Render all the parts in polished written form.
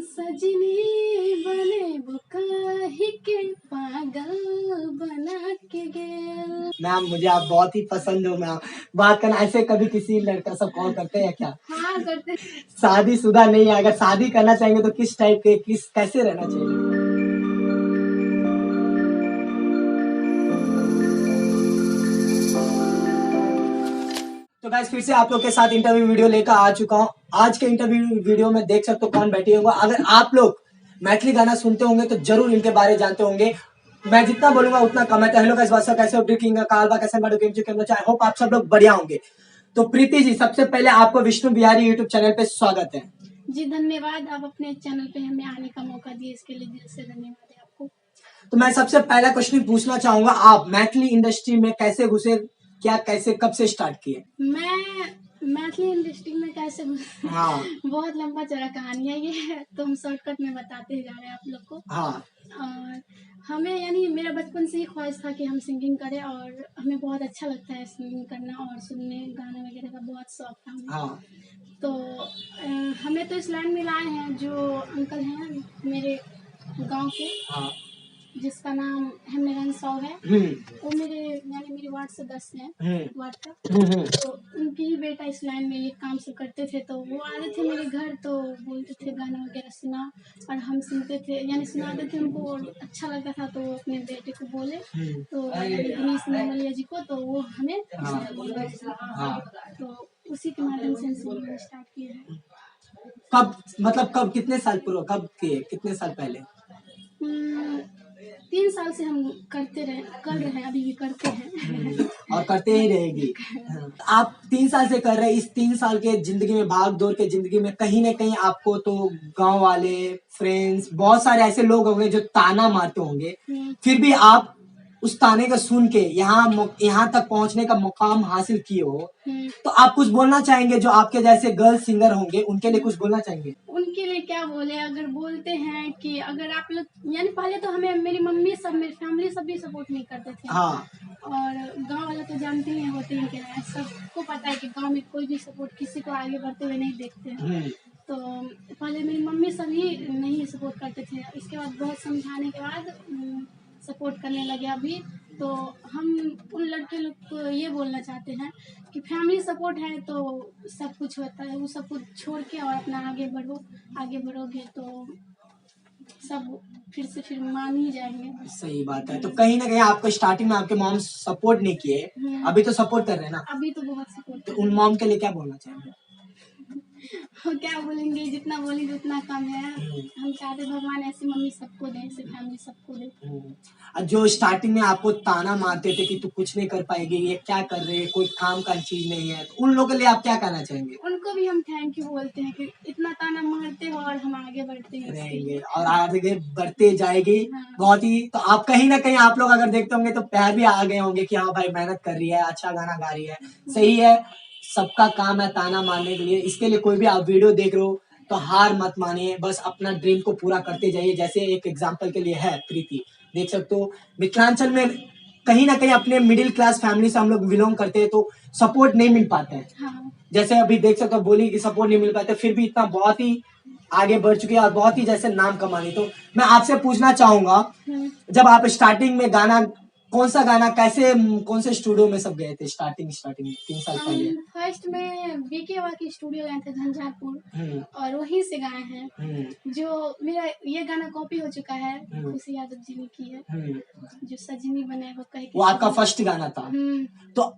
सजनी बने वो काहे के पागल बना के गेल। मैम मुझे आप बहुत ही पसंद हो मैम। बात करना ऐसे कभी किसी लड़का सब कॉल करते हैं क्या? हाँ करते। शादीशुदा नहीं है, अगर शादी करना चाहेंगे तो किस टाइप के किस कैसे रहना चाहिए? तो गाइस फिर से आप लोग के साथ इंटरव्यू वीडियो लेकर आ चुका हूँ। आज के इंटरव्यू वीडियो में देख सकते हो कौन बैठे होंगे। अगर आप लोग मैथिली गाना सुनते होंगे तो जरूर इनके बारे में जानते होंगे। मैं जितना बोलूंगा उतना कम है। तो हेलो गाइस, व्हाट्स अप, कैसे हो? ड्रिंकिंग का कालबा कैसे बाडू गेम जो कैमरा आई होप आप सब लोग बढ़िया होंगे। तो प्रीति जी, सबसे पहले आपको विष्णु बिहारी यूट्यूब चैनल पे स्वागत है। जी धन्यवाद, आप अपने चैनल पे हमें आने का मौका दिए, इसके लिए दिल से धन्यवाद है आपको। तो मैं सबसे पहला क्वेश्चन पूछना चाहूंगा, आप मैथिली इंडस्ट्री में कैसे घुसे, क्या कैसे कब से स्टार्ट किए? मैं मैथिली इंडस्ट्री में कैसे हाँ बहुत लंबा चौड़ा कहानी है ये, तो हम शॉर्टकट में बताते जा रहे हैं आप लोग को। हाँ और हमें यानी मेरा बचपन से ही ख्वाहिश था कि हम सिंगिंग करें, और हमें बहुत अच्छा लगता है सिंगिंग करना और सुनने गाने वगैरह का बहुत शौक था हमें। हाँ तो हमें तो इस लाइन में लाए हैं जो अंकल हैं मेरे गांव के, हाँ जिसका नाम हेमनगंज साहु है। वो मेरे यानी मेरे वार्ड से 10 हैं वार्ड का। तो उनकी ही बेटा इस लाइन में ये काम सब करते थे, तो वो आते थे मेरे घर, तो बोलते थे गाना वगैरह सुना, और हम सुनते थे यानी सुनाते थे उनको, और अच्छा लगता था। तो वो अपने बेटे को बोले, तो दिनेश निर्मलिया जी को, तो वो हमें तो उसी के माध्यम से हम सिंगिंग स्टार्ट किए हैं। कब मतलब कब कितने साल पूर्व कब किए, कितने साल पहले? 3 साल से हम कर रहे हैं, अभी भी करते हैं। और करते ही रहेगी। आप 3 साल से कर रहे हैं। इस 3 साल के जिंदगी में, भाग दौड़ के जिंदगी में, कहीं ना कहीं आपको तो गांव वाले, फ्रेंड्स, बहुत सारे ऐसे लोग होंगे जो ताना मारते होंगे, फिर भी आप उस ताने को सुन के यहाँ तक पहुंचने का मुकाम हासिल किए हो, तो आप कुछ बोलना चाहेंगे? जो आपके जैसे गर्ल सिंगर होंगे उनके लिए कुछ बोलना चाहेंगे? उनके लिए क्या बोले, अगर बोलते हैं कि अगर आप लोग यानी पहले तो हमें मेरी मम्मी सब, मेरी फैमिली सब भी सपोर्ट नहीं करते थे। हाँ और गांव वाले तो जानते ही होते हैं क्या, सबको पता है कि गांव में कोई भी सपोर्ट किसी को आगे बढ़ते हुए नहीं देखते हैं। तो पहले मेरी मम्मी सभी नहीं सपोर्ट करते थे, इसके बाद बहुत समझाने के बाद सपोर्ट करने लगे अभी। तो हम उन लड़के लोग को ये बोलना चाहते हैं कि फैमिली सपोर्ट है तो सब कुछ होता है, वो सब कुछ छोड़ के और अपना आगे बढ़ो। आगे बढ़ोगे तो सब फिर मान ही जाएंगे। सही बात है। तो कहीं ना कहीं आपको स्टार्टिंग में आपके मॉम सपोर्ट नहीं किए, अभी तो सपोर्ट कर रहे हैं ना? अभी तो बहुत सपोर्ट। तो उन मॉम के लिए क्या बोलना चाहेंगे? क्या बोलेंगे, जितना बोलेंगे उतना कम है। हम चाहते भगवान ऐसी मम्मी सबको दे, ऐसी फैमिली सबको दे। जो स्टार्टिंग में आपको ताना मारते थे कि तू कुछ नहीं कर पाएगी, ये क्या कर रहे हैं, कोई काम का चीज नहीं है, तो उन लोगों के लिए आप क्या कहना चाहेंगे? उनको भी हम थैंक यू बोलते हैं कि इतना ताना मारते हो और हम आगे बढ़ते रहेंगे और आगे बढ़ते जाएगी। बहुत ही। तो आप कहीं ना कहीं आप लोग अगर देखते होंगे तो प्यार भी आ गए होंगे कि हाँ भाई मेहनत कर रही है, अच्छा गाना गा रही है। सही है, सबका काम है ताना मारने के लिए। इसके लिए कोई भी आप वीडियो देख रहे हो तो हार मत मानिए, बस अपना ड्रीम को पूरा करते जाइए। जैसे एक एग्जांपल के लिए है प्रीति, देख सकते हो मिथिलांचल में कहीं ना कहीं अपने मिडिल क्लास फैमिली से हम लोग बिलोंग करते हैं, तो सपोर्ट नहीं मिल पाता है। हाँ। जैसे अभी देख सकते हो बोली कि सपोर्ट नहीं मिल पाता, फिर भी इतना बहुत ही आगे बढ़ चुकी है और बहुत ही जैसे नाम कमानी। तो मैं आपसे पूछना चाहूंगा, जब आप स्टार्टिंग में गाना, कौन सा गाना, कैसे, कौन से स्टूडियो में सब गए थे स्टार्टिंग में 3 साल पहले? फर्स्ट में बीके वा की स्टूडियो गए थे झंझारपुर, और वहीं से गाए हैं। जो मेरा ये गाना कॉपी हो चुका है, खुशी यादव जी ने की है, जो सजनी बने वो कहे, वो आपका फर्स्ट गाना था। तो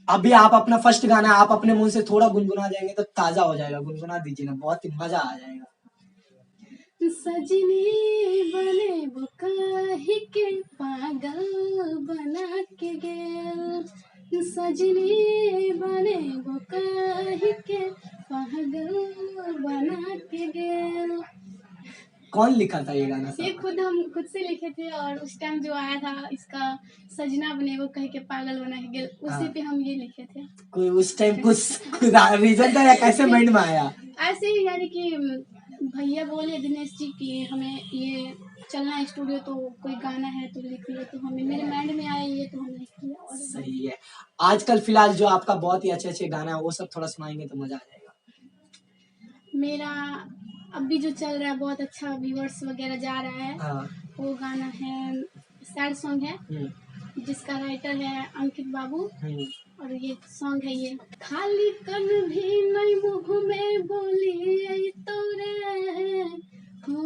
अभी आप अपना फर्स्ट गाना आप अपने मुंह से थोड़ा गुनगुना जाएंगे तो ताजा हो जाएगा, गुनगुना दीजिए ना, बहुत ही मजा आ जाएगा। सजनी बने वो काहे के पागल बना के गेल, सजनी बने वो काहे के पागल बना के गेल। कौन लिखा था ये गाना? ये हम खुद से लिखे थे, और उस टाइम जो आया था इसका सजना बने वो कह के पागल बना के गेल, उसी पे हम ये लिखे थे। कोई उस टाइम कुछ रीजन था या कैसे माइंड में आया? ऐसे ही यानी कि भैया बोले दिनेश जी कि हमें ये चलना है स्टूडियो, तो कोई गाना है तो लिख लो, तो हमें मेरे माइंड में आया ये, तो हमने लिख लिया। और सही है। आजकल फिलहाल जो आपका बहुत ही अच्छे अच्छे गाना है वो सब थोड़ा सुनाएंगे तो मजा आ जाएगा। मेरा अभी जो चल रहा है बहुत अच्छा व्यूअर्स वगैरह जा रहा है, हाँ। वो गाना है सैड सॉन्ग है, जिसका राइटर है अंकित बाबू। और ये सॉन्ग है ये, खाली कन भी नहीं मुँह में बोली आई तोरे हो,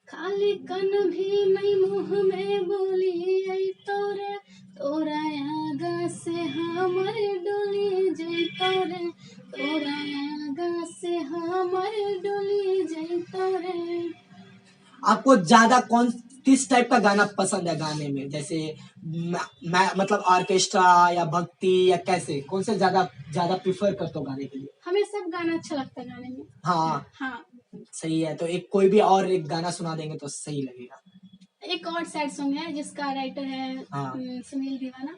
खाली कन भी नहीं मुँह में बोली आई तोरे, तोरा आगा से हमर डोली जई तोरे, तोरा आगा से हमर डोली जई तोरे। आपको ज्यादा किस टाइप का गाना पसंद है गाने में, जैसे मैं मतलब ऑर्केस्ट्रा या भक्ति या कैसे, कौन से ज्यादा ज्यादा प्रिफर करते हो गाने के लिए? हमें सब गाना अच्छा लगता है गाने में। हाँ हाँ, सही है। तो एक कोई भी और एक गाना सुना देंगे तो सही लगेगा। एक और सैड सॉन्ग है जिसका राइटर है हाँ। सुनील दीवाना,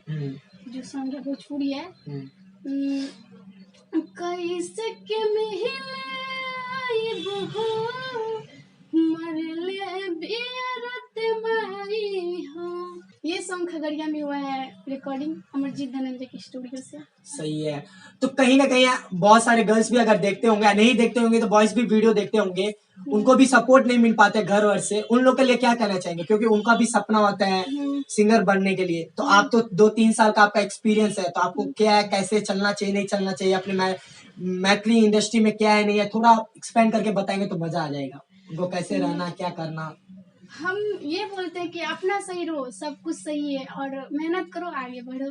जो सॉन्ग है भोजपुरी है। कैसे के मिले आई बहो मरले बियरत माई हो, ये सॉन्ग खगड़िया में हुआ है रिकॉर्डिंग, अमरजीत धनंजय की स्टूडियो से। सही है। तो कहीं ना कहीं बहुत सारे गर्ल्स भी अगर देखते होंगे, नहीं देखते होंगे तो बॉयज भी वीडियो देखते होंगे, उनको भी सपोर्ट नहीं मिल पाते घर वर से, उन लोग के लिए क्या कहना चाहेंगे? क्योंकि उनका भी सपना होता है सिंगर बनने के लिए। तो आप तो 2-3 साल का आपका एक्सपीरियंस है, तो आपको क्या है, कैसे चलना चाहिए, नहीं चलना चाहिए, अपने मैथिली इंडस्ट्री में क्या है नहीं है, थोड़ा एक्सपेंड करके बताएंगे तो मजा आ जाएगा। उनको कैसे रहना, क्या करना? हम ये बोलते हैं कि अपना सही रहो, सब कुछ सही है, और मेहनत करो, आगे बढ़ो,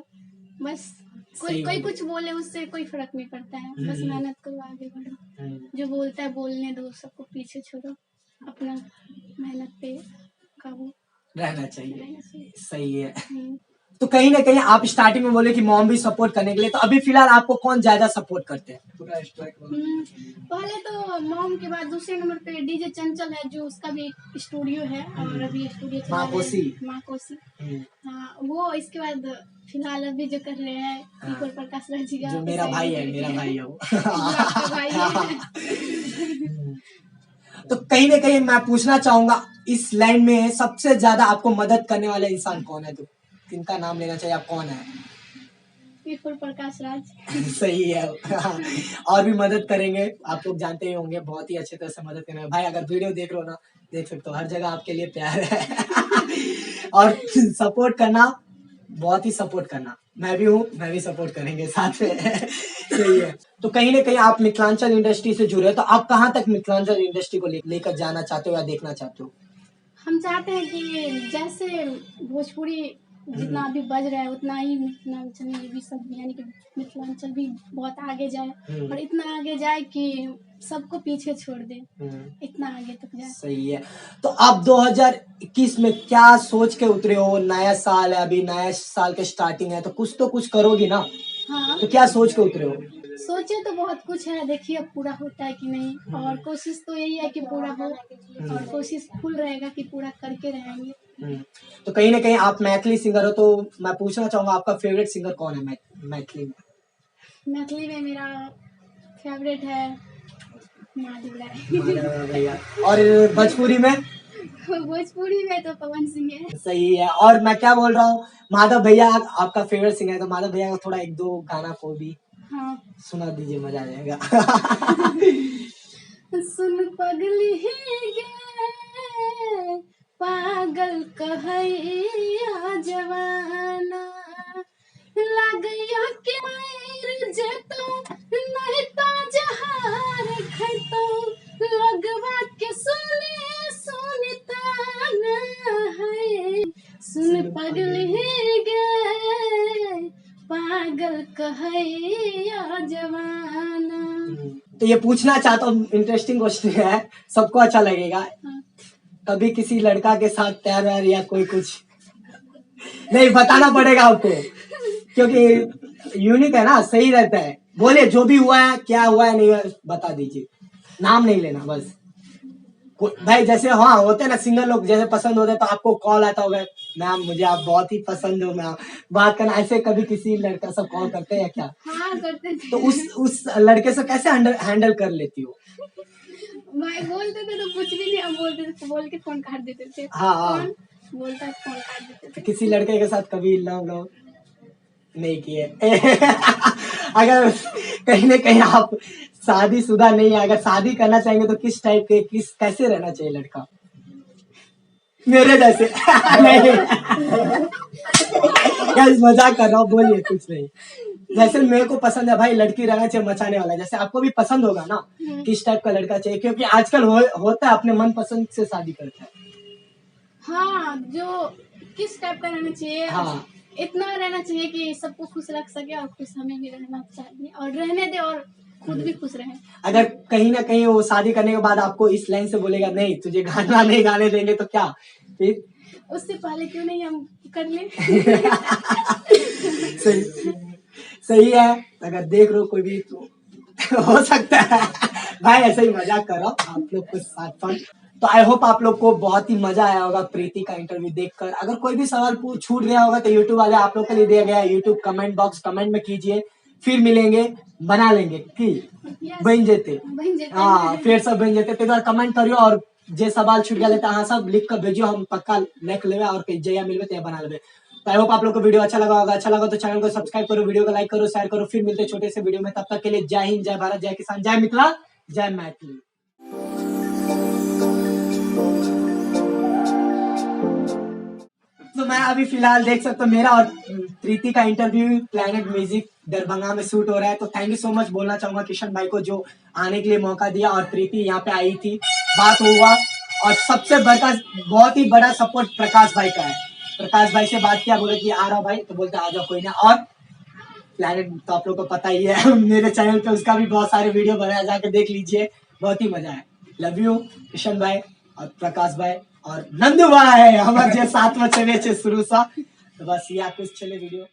बस। कोई कुछ बोले उससे कोई फर्क नहीं पड़ता है, बस मेहनत करो, आगे बढ़ो। जो बोलता है बोलने दो, सबको पीछे छोड़ो, अपना मेहनत पे काबू रहना चाहिए। रहना चाहिए। सही है। तो कहीं ना कहीं आप स्टार्टिंग में बोले कि मॉम भी सपोर्ट करने के लिए, तो अभी फिलहाल आपको कौन ज्यादा सपोर्ट करते हैं? पहले तो मॉम के बाद दूसरे नंबर पे डीजे चंचल है, जो उसका भी एक स्टूडियो है, और अभी स्टूडियो चला रहे हैं माँ कोसी। हाँ, वो इसके बाद फिलहाल अभी जो कर रहे हैं ईश्वर प्रकाश राज जी का, जो मेरा भाई है, मेरा भाई है वो। आपका भाई है। तो कहीं ना कहीं मैं पूछना चाहूंगा, इस लाइन में सबसे ज्यादा आपको मदद करने वाला इंसान कौन है? तो किनका नाम लेना चाहिए, आप कौन है? ईश्वर प्रकाश राज। सही है। और भी मदद करेंगे, आप लोग जानते ही होंगे, बहुत ही अच्छे तरह से मदद करेंगे। भाई अगर वीडियो देख रहे हो ना, देख सकते हो, हर जगह आपके लिए प्यार है। और सपोर्ट करना, बहुत ही सपोर्ट करना, मैं भी हूँ, मैं भी सपोर्ट करेंगे साथ में। सही है। तो कहीं ना कहीं आप मिथिलांचल इंडस्ट्री से जुड़े हो, तो आप कहाँ तक मिथिलांचल इंडस्ट्री को लेकर जाना चाहते हो या देखना चाहते हो? हम चाहते हैं कि जैसे भोजपुरी जितना अभी बज रहा है, उतना ही मिथिलांचल में भी सब, यानी कि मिथिलांचल भी बहुत आगे जाए, और इतना आगे जाए कि सबको पीछे छोड़ दे, इतना आगे तक जाए। सही है। तो आप 2021 में क्या सोच के उतरे हो? नया साल है, अभी नया साल के स्टार्टिंग है, तो कुछ करोगी ना? हाँ, तो क्या सोच के उतरे हो? सोचे तो बहुत कुछ है, देखिए अब पूरा होता है कि नहीं, और कोशिश तो यही है कि पूरा हो, और कोशिश फुल रहेगा कि पूरा करके रहेंगे। तो कहीं ना कहीं आप मैथिली सिंगर हो, तो मैं पूछना चाहूंगा आपका फेवरेट सिंगर कौन है मैथिली में? मैथिली में मेरा फेवरेट है माधव राय। भैया। और भोजपुरी में? भोजपुरी में तो पवन सिंह है। सही है। और मैं क्या बोल रहा हूँ, माधव भैया आपका फेवरेट सिंगर है, तो माधव भैया का थोड़ा 1-2 गाना को भी सुना दीजिए, मजा आ जाएगा। सुन पगली गे पागल कहैया जवाना, लागैया के मर जेतो नहीं तो जहार खैतो, लगवा के सुने सुनताना है, सुन पगली गे पागल कहैया जवाना। तो ये पूछना चाहता हूँ, इंटरेस्टिंग क्वेश्चन है, सबको अच्छा लगेगा। कभी किसी लड़का के साथ प्यार व्यार या कोई कुछ? नहीं, बताना पड़ेगा आपको, क्योंकि यूनिक है ना, सही रहता है। बोले जो भी हुआ है, क्या हुआ है, नहीं हुआ, बता दीजिए, नाम नहीं लेना बस। भाई जैसे हाँ होते हैं ना सिंगर लोग, जैसे पसंद होते हैं तो आपको कॉल आता होगा, मैम मुझे आप बहुत ही पसंद हो मैम, बात करना। ऐसे कभी किसी लड़का सब कॉल करते हैं क्या? हाँ, करते थे। तो उस लड़के से कैसे हैंडल कर लेती हो? भाई बोलते थे तो कुछ भी नहीं, हम बोलते थे तो बोल के फोन काट देते थे। हाँ, बोलता है फोन काट देते थे। किसी लड़के के साथ कभी लव नहीं किए? अगर कहीं ना कहीं आप शादीशुदा नहीं है, अगर शादी करना चाहेंगे तो किस टाइप के कैसे रहना चाहिए लड़का? मेरे जैसे नहीं गाइस मजाक कर रहा हूँ, बोलिए कुछ नहीं। जैसे मेरे को पसंद है भाई लड़की रहना चाहिए मचाने वाला, जैसे आपको भी पसंद होगा ना किस टाइप का लड़का चाहिए, क्योंकि आजकल होता है अपने मन पसंद से शादी करता है। हाँ, जो किस टाइप का रहना चाहिए, हाँ इतना रहना चाहिए कि सबको खुश रख सके और खुश हमें भी रहना चाहिए और रहने दे और खुद भी खुश रहे। अगर कहीं ना कहीं वो शादी करने के बाद आपको इस लाइन से बोलेगा नहीं तुझे गाना नहीं गाने देंगे तो क्या फिर? उससे पहले क्यों नहीं हम कर ले। सही है, अगर देख रहे हो कोई भी तो हो सकता है भाई, ऐसे ही मजाक कर रहा हूँ आप लोग के साथ फन। तो आई होप आप लोग को बहुत ही मजा आया होगा प्रीति का इंटरव्यू देखकर। अगर कोई भी सवाल छूट गया होगा तो यूट्यूब वाले आप लोग के लिए दिया गया है यूट्यूब कमेंट बॉक्स, कमेंट में कीजिए, फिर मिलेंगे, बना लेंगे की बन जेते। हाँ फिर सब बन जेते, तो कमेंट करियो और जे सवाल छूट गया लेता हाँ सब लिख कर भेजियो, हम पक्का लिख लेवे और जया मिलवे तो बना लेवे। तो आई होप आप लोग को वीडियो अच्छा लगा होगा, अच्छा लगा तो चैनल को सब्सक्राइब करो, वीडियो को लाइक करो, शेयर करो। फिर मिलते छोटे से वीडियो में, तब तक के लिए जय हिंद, जय भारत, जय किसान, जय मिथिला, जय मैथिली। तो मैं अभी फिलहाल देख सकता हूँ मेरा और प्रीति का इंटरव्यू प्लैनेट म्यूजिक दरभंगा में शूट हो रहा है। तो थैंक यू सो मच बोलना चाहूंगा किशन भाई को जो आने के लिए मौका दिया, और प्रीति यहाँ पे आई थी, बात हुआ, और सबसे बड़ा बहुत ही बड़ा सपोर्ट प्रकाश भाई का है। प्रकाश भाई से बात किया, बोले कि आ रहा भाई, तो बोलते आ जाओ कोई ना। और प्लैनेट तो आप लोग को पता ही है मेरे चैनल पे उसका भी बहुत सारे वीडियो बनाया, जाके देख लीजिए, बहुत ही मजा है। लव यू किशन भाई और प्रकाश भाई और नंदू भाई हमारे जे साथ में चले शुरू सा। तो बस ये कुछ चले वीडियो।